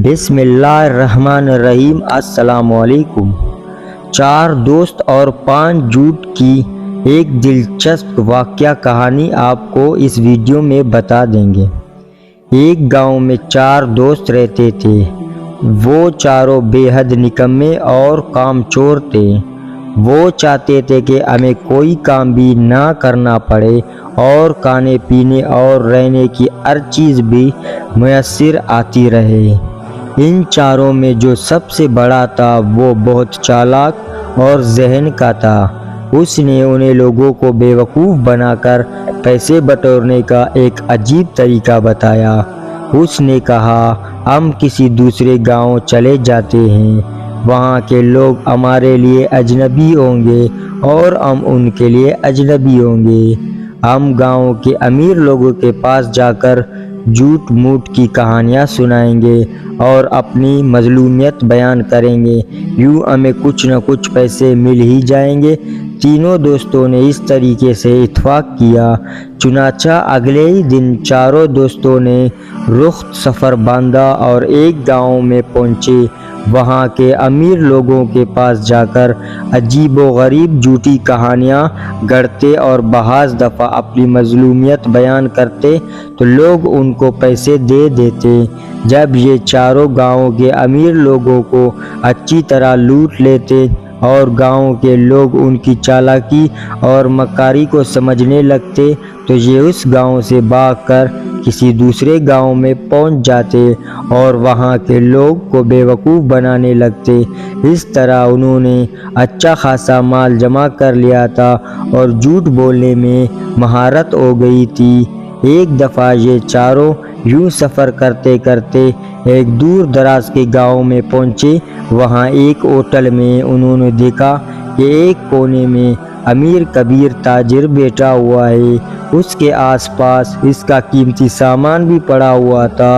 بسم اللہ الرحمن الرحیم۔ السلام علیکم۔ 4 دوست اور 5 جھوٹ کی ایک دلچسپ واقعہ کہانی آپ کو اس ویڈیو میں بتا دیں گے۔ ایک گاؤں میں 4 دوست رہتے تھے۔ وہ چاروں بے حد نکمے اور کام چور تھے۔ وہ چاہتے تھے کہ ہمیں کوئی کام بھی نہ کرنا پڑے اور کھانے پینے اور رہنے کی ہر چیز بھی میسر آتی رہے۔ ان چاروں میں جو سب سے بڑا تھا وہ بہت چالاک اور ذہین کا تھا۔ اس نے انہیں لوگوں کو بیوقوف بنا کر پیسے بٹورنے کا ایک عجیب طریقہ بتایا۔ اس نے کہا، ہم کسی دوسرے گاؤں چلے جاتے ہیں، وہاں کے لوگ ہمارے لیے اجنبی ہوں گے اور ہم ان کے لیے اجنبی ہوں گے۔ ہم گاؤں کے امیر لوگوں کے پاس جا کر جھوٹ موٹ کی کہانیاں سنائیں گے اور اپنی مظلومیت بیان کریں گے، یوں ہمیں کچھ نہ کچھ پیسے مل ہی جائیں گے۔ تینوں دوستوں نے اس طریقے سے اتفاق کیا۔ چنانچہ اگلے ہی دن چاروں دوستوں نے رخ سفر باندھا اور ایک گاؤں میں پہنچے۔ وہاں کے امیر لوگوں کے پاس جا کر عجیب و غریب جھوٹی کہانیاں گڑھتے اور بعض دفعہ اپنی مظلومیت بیان کرتے تو لوگ ان کو پیسے دے دیتے۔ جب یہ چاروں گاؤں کے امیر لوگوں کو اچھی طرح لوٹ لیتے اور گاؤں کے لوگ ان کی چالاکی اور مکاری کو سمجھنے لگتے تو یہ اس گاؤں سے بھاگ کر کسی دوسرے گاؤں میں پہنچ جاتے اور وہاں کے لوگ کو بیوقوف بنانے لگتے۔ اس طرح انہوں نے اچھا خاصا مال جمع کر لیا تھا اور جھوٹ بولنے میں مہارت ہو گئی تھی۔ ایک دفعہ یہ چاروں یوں سفر کرتے کرتے ایک دور دراز کے گاؤں میں پہنچے۔ وہاں ایک ہوٹل میں انہوں نے دیکھا کہ ایک کونے میں امیر کبیر تاجر بیٹھا ہوا ہے۔ اس کے آس پاس اس کا قیمتی سامان بھی پڑا ہوا تھا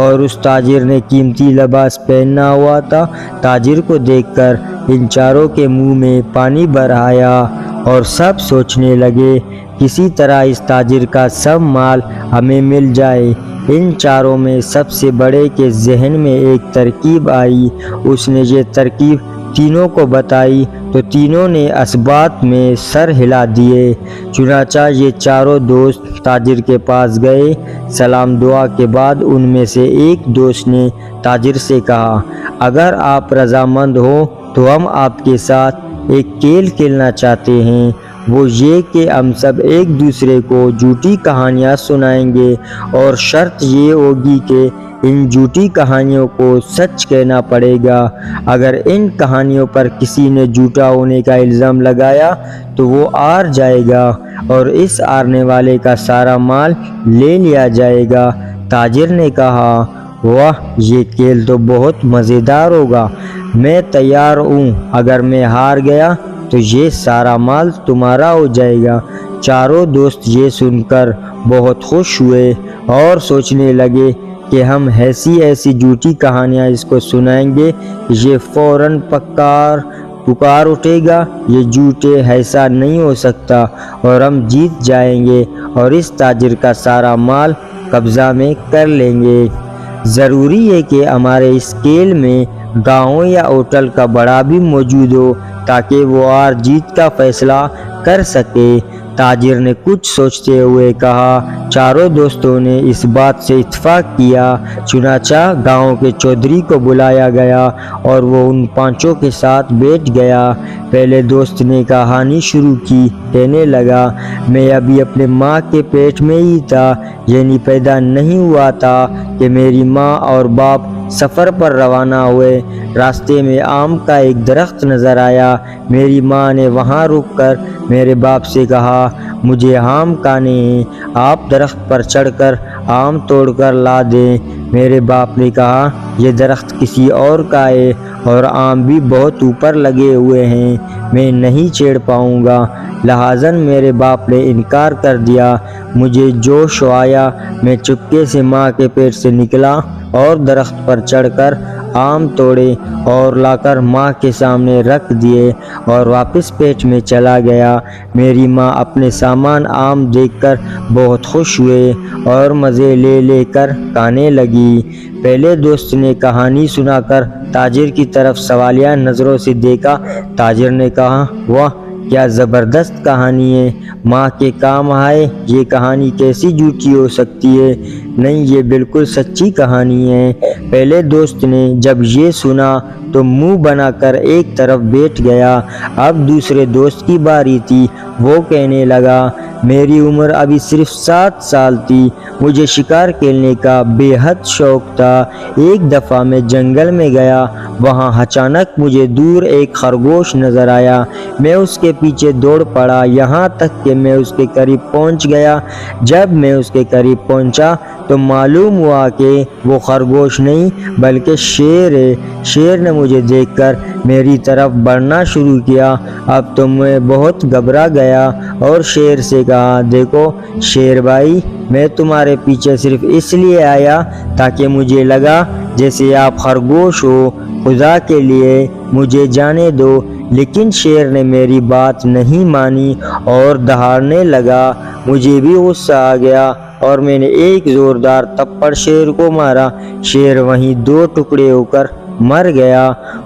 اور اس تاجر نے قیمتی لباس پہنا ہوا تھا۔ تاجر کو دیکھ کر ان چاروں کے منہ میں پانی بھر آیا اور سب سوچنے لگے، کسی طرح اس تاجر کا سب مال ہمیں مل جائے۔ ان چاروں میں سب سے بڑے کے ذہن میں ایک ترکیب آئی۔ اس نے یہ ترکیب تینوں کو بتائی تو تینوں نے اس بات میں سر ہلا دیے۔ چنانچہ یہ چاروں دوست تاجر کے پاس گئے۔ سلام دعا کے بعد ان میں سے ایک دوست نے تاجر سے کہا، اگر آپ رضامند ہو تو ہم آپ کے ساتھ ایک کھیل کھیلنا چاہتے ہیں۔ وہ یہ کہ ہم سب ایک دوسرے کو جھوٹی کہانیاں سنائیں گے اور شرط یہ ہوگی کہ ان جھوٹی کہانیوں کو سچ کہنا پڑے گا۔ اگر ان کہانیوں پر کسی نے جھوٹا ہونے کا الزام لگایا تو وہ ہار جائے گا اور اس ہارنے والے کا سارا مال لے لیا جائے گا۔ تاجر نے کہا، واہ، یہ کھیل تو بہت مزیدار ہوگا، میں تیار ہوں۔ اگر میں ہار گیا تو یہ سارا مال تمہارا ہو جائے گا۔ چاروں دوست یہ سن کر بہت خوش ہوئے اور سوچنے لگے کہ ہم ایسی جھوٹی کہانیاں اس کو سنائیں گے، یہ فوراً پکار اٹھے گا، یہ جھوٹے ایسا نہیں ہو سکتا، اور ہم جیت جائیں گے اور اس تاجر کا سارا مال قبضہ میں کر لیں گے۔ ضروری ہے کہ ہمارے اس کھیل میں گاؤں یا ہوٹل کا بڑا بھی موجود ہو تاکہ وہ ہار جیت کا فیصلہ کر سکے۔ تاجر نے کچھ سوچتے ہوئے کہا۔ چاروں دوستوں نے اس بات سے اتفاق کیا۔ چنانچہ گاؤں کے چودھری کو بلایا گیا اور وہ ان 5 کے ساتھ بیٹھ گیا۔ پہلے دوست نے کہانی شروع کی، کہنے لگا، میں ابھی اپنے ماں کے پیٹ میں ہی تھا، یعنی پیدا نہیں ہوا تھا کہ میری ماں اور باپ سفر پر روانہ ہوئے۔ راستے میں آم کا ایک درخت نظر آیا۔ میری ماں نے وہاں رک کر میرے باپ سے کہا، مجھے آم کھانے ہیں، آپ درخت پر چڑھ کر آم توڑ کر لا دیں۔ میرے باپ نے کہا، یہ درخت کسی اور کا ہے اور آم بھی بہت اوپر لگے ہوئے ہیں، میں نہیں چڑھ پاؤں گا۔ لہٰذا میرے باپ نے انکار کر دیا۔ مجھے جوش آیا، میں چپکے سے ماں کے پیٹ سے نکلا اور درخت پر چڑھ کر आम तोड़े और लाकर माँ के सामने रख दिए और वापस पेट में चला गया। मेरी माँ अपने सामान आम देखकर बहुत खुश हुए और मज़े ले लेकर खाने लगी। पहले दोस्त ने कहानी सुनाकर ताजिर की तरफ सवालिया नज़रों से देखा। ताजिर ने कहा, वाह क्या ज़बरदस्त कहानी है, माँ के काम आए। ये कहानी कैसी झूठी हो सकती है? नहीं, ये बिल्कुल सच्ची कहानी है। पहले दोस्त ने जब ये सुना तो मुंह बनाकर एक तरफ बैठ गया। अब दूसरे दोस्त की बारी थी। वो कहने लगा, मेरी उम्र अभी सिर्फ 7 साल थी। मुझे शिकार खेलने का बेहद शौक था। एक दफ़ा मैं जंगल में गया, वहाँ अचानक मुझे दूर एक खरगोश नज़र आया। मैं उसके पीछे दौड़ पड़ा, यहाँ तक कि मैं उसके करीब पहुँच गया। जब मैं उसके करीब पहुँचा तो मालूम हुआ कि वो खरगोश नहीं बल्कि शेर है। शेर ने मुझे देखकर मेरी तरफ बढ़ना शुरू किया। अब तो मैं बहुत घबरा गया और शेर से कहा, देखो शेर भाई, मैं तुम्हारे पीछे सिर्फ इसलिए आया ताकि मुझे लगा जैसे आप खरगोश हो। खुदा के लिए मुझे जाने दो। लेकिन शेर ने मेरी बात नहीं मानी और दहाड़ने लगा। मुझे भी गुस्सा आ गया और मैंने एक ज़ोरदार थप्पड़ शेर को मारा। शेर वहीं 2 टुकड़े होकर मर गया।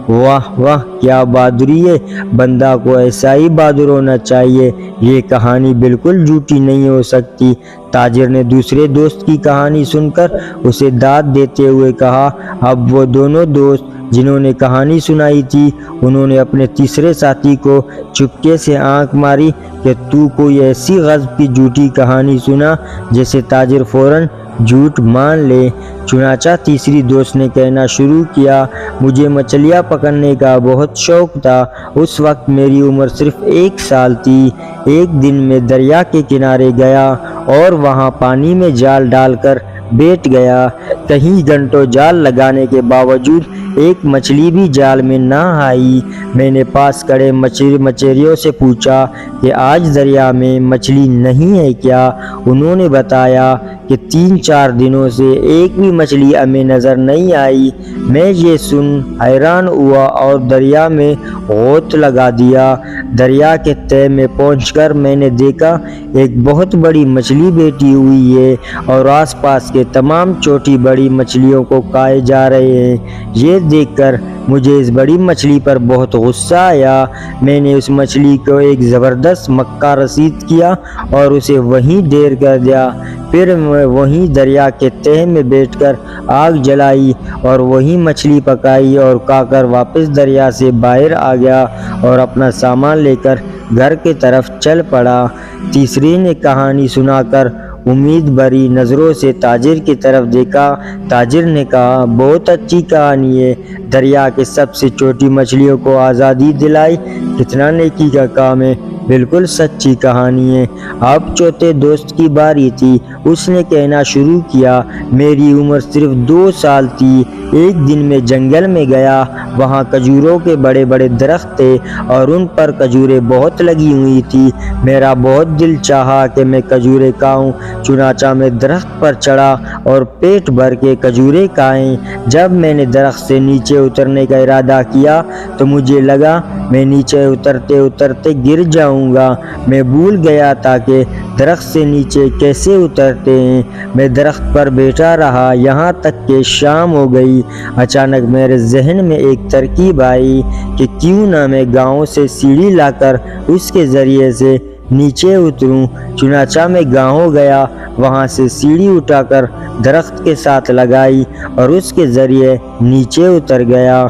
वाह वाह, क्या बहादुरी है, बंदा को ऐसा ही बहादुर होना चाहिए। ये कहानी बिल्कुल झूठी नहीं हो सकती। ताजिर ने दूसरे दोस्त की कहानी सुनकर उसे दाद देते हुए कहा। अब वो दोनों दोस्त जिन्होंने कहानी सुनाई थी, उन्होंने अपने तीसरे साथी को चुपके से आंख मारी कि तू कोई ऐसी गज़ब की झूठी कहानी सुना जैसे ताजिर फ़ौरन झूठ मान ले। चुनाचा तीसरी दोस्त ने कहना शुरू किया, मुझे मछलियाँ पकड़ने का बहुत शौक था। उस वक्त मेरी उम्र सिर्फ 1 साल थी। एक दिन मैं दरिया के किनारे गया और वहाँ पानी में जाल डालकर बैठ गया। कई घंटों जाल लगाने के बावजूद एक मछली भी जाल में ना आई। मैंने पास खड़े मछेरियों से पूछा कि आज दरिया में मछली नहीं है क्या? उन्होंने बताया कि 3-4 दिनों से एक भी मछली हमें नज़र नहीं आई। मैं ये सुन हैरान हुआ और दरिया में गोत लगा दिया। दरिया के तह में पहुंचकर मैंने देखा एक बहुत बड़ी मछली बैठी हुई है और आसपास के तमाम छोटी बड़ी मछलियों को खाए जा रहे हैं। ये देखकर मुझे इस बड़ी मछली पर बहुत गुस्सा आया। मैंने उस मछली को एक ज़बरदस्त मक्का रसीद किया और उसे वहीं ढेर कर दिया। फिर मैं वहीं दरिया के तह में बैठकर आग जलाई और वहीं मछली पकाई और खाकर वापस दरिया से बाहर आ गया और अपना सामान लेकर घर की तरफ चल पड़ा। तीसरी ने कहानी सुनाकर उम्मीद भरी नज़रों से ताजिर की तरफ देखा। ताजिर ने कहा, बहुत अच्छी कहानी है, दरिया के सबसे छोटी मछलियों को आज़ादी दिलाई, कितना नेकी का काम है, बिल्कुल सच्ची कहानी है। अब चौथे दोस्त की बारी थी। उसने कहना शुरू किया, मेरी उम्र सिर्फ 2 साल थी। एक दिन मैं जंगल में गया, वहाँ खजूरों के बड़े बड़े दरख्त थे और उन पर खजूरें बहुत लगी हुई थी। मेरा बहुत दिल चाहा कि मैं खजूरें खाऊं। चुनाचा मैं दरख्त पर चढ़ा और पेट भर के खजूरें खाएं। जब मैंने दरख्त से नीचे उतरने का इरादा किया तो मुझे लगा मैं नीचे उतरते उतरते गिर जाऊंगा। मैं भूल गया था कि दरख्त से नीचे कैसे उतरते हैं। मैं दरख्त पर बैठा रहा यहाँ तक कि शाम हो गई। अचानक मेरे जहन में एक तरकीब आई कि क्यों ना मैं गांव से सीढ़ी लाकर उसके ज़रिए से नीचे उतरूं। चुनाचा मैं गांव गया, वहां से सीढ़ी उठाकर दरख्त के साथ लगाई और उसके ज़रिए नीचे उतर गया।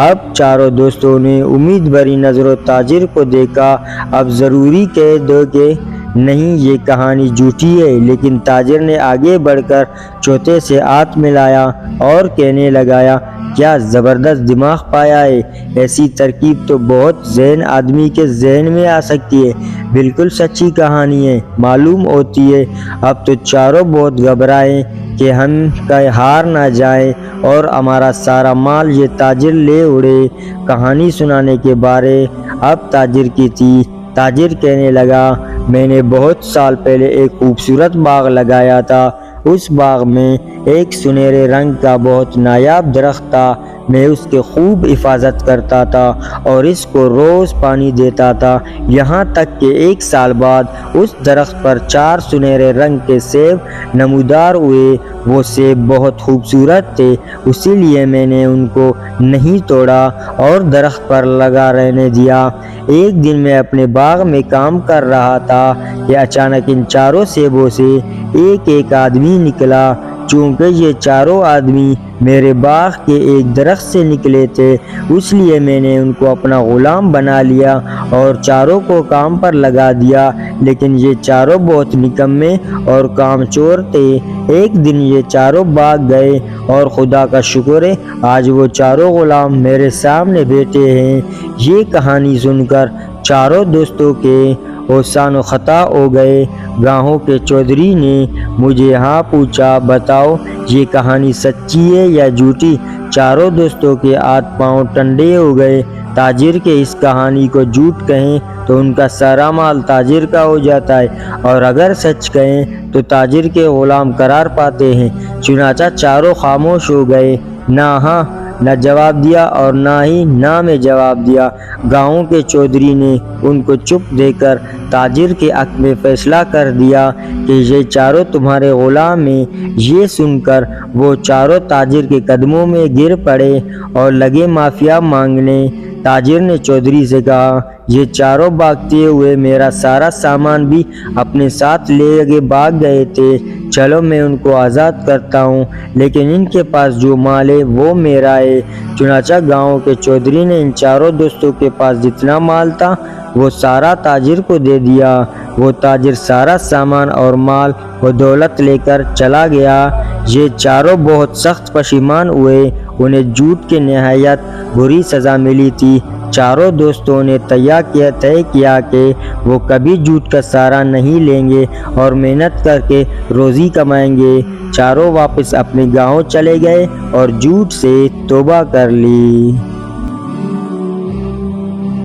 अब चारों दोस्तों ने उम्मीद भरी नज़रों ताजिर को देखा। अब ज़रूरी कह दो कि नहीं, ये कहानी झूठी है। लेकिन ताजिर ने आगे बढ़कर चौथे से हाथ मिलाया और कहने लगाया, क्या ज़बरदस्त दिमाग पाया है, ऐसी तरकीब तो बहुत ज़हन आदमी के जहन में आ सकती है, बिल्कुल सच्ची कहानी है, मालूम होती है। अब तो चारों बहुत घबराए कि हम कहीं हार ना जाए और हमारा सारा माल ये ताजिर ले उड़े। कहानी सुनाने के बारे अब ताजिर की थी। ताजिर कहने लगा, मैंने बहुत साल पहले एक खूबसूरत बाग लगाया था उस बाग में एक सुनहरे रंग का बहुत नायाब दरख्त था। मैं उसकी खूब हिफाजत करता था और इसको रोज़ पानी देता था, यहाँ तक कि 1 साल बाद उस दरख्त पर 4 सुनहरे रंग के सेब नमूदार हुए। वो सेब बहुत खूबसूरत थे, इसीलिए मैंने उनको नहीं तोड़ा और दरख्त पर लगा रहने दिया। एक दिन मैं अपने बाग में काम कर रहा था कि अचानक इन 4 सेबों से एक एक आदमी निकला। चूँकि ये 4 आदमी मेरे बाग के एक दरख्त से निकले थे, इसलिए मैंने उनको अपना ग़ुलाम बना लिया और 4 को काम पर लगा दिया। लेकिन ये 4 बहुत निकम्मे और कामचोर थे। एक दिन ये 4 भाग गए और खुदा का शुक्र है आज वो 4 ग़ुलाम मेरे सामने बैठे हैं। ये कहानी सुनकर 4 दोस्तों के ओसान ख़ता हो गए। गाँव के चौधरी ने मुझे यहाँ पूछा, बताओ ये कहानी सच्ची है या झूठी। 4 दोस्तों के हाथ पांव ठंडे हो गए। ताजिर के इस कहानी को झूठ कहें तो उनका सारा माल ताजिर का हो जाता है, और अगर सच कहें तो ताजिर के ग़ुलाम करार पाते हैं। चुनाचा 4 खामोश हो गए, ना हाँ न जवाब दिया और ना ही ना में जवाब दिया। गाँव के चौधरी ने उनको चुप देकर ताजिर के हक़ में फैसला कर दिया कि ये 4 तुम्हारे ग़ुलाम हैं। ये सुनकर वो 4 ताजिर के कदमों में गिर पड़े और लगे माफ़िया मांगने। ताजिर ने चौधरी से कहा, ये 4 भागते हुए मेरा सारा सामान भी अपने साथ ले भाग गए थे। चलो मैं उनको आज़ाद करता हूँ, लेकिन इनके पास जो माल है वो मेरा है। चुनाचा गाँव के चौधरी ने इन 4 दोस्तों के पास जितना माल था वो सारा ताजिर को दे दिया। वो ताजिर सारा सामान और माल व दौलत लेकर चला गया। ये 4 बहुत सख्त पशेमान हुए। उन्हें झूठ की नहायत बुरी सज़ा मिली थी। 4 दोस्तों ने तय किया कि वो कभी झूठ का सहारा नहीं लेंगे और मेहनत करके रोज़ी कमाएंगे। 4 वापस अपने गाँव चले गए और झूठ से तौबा कर ली।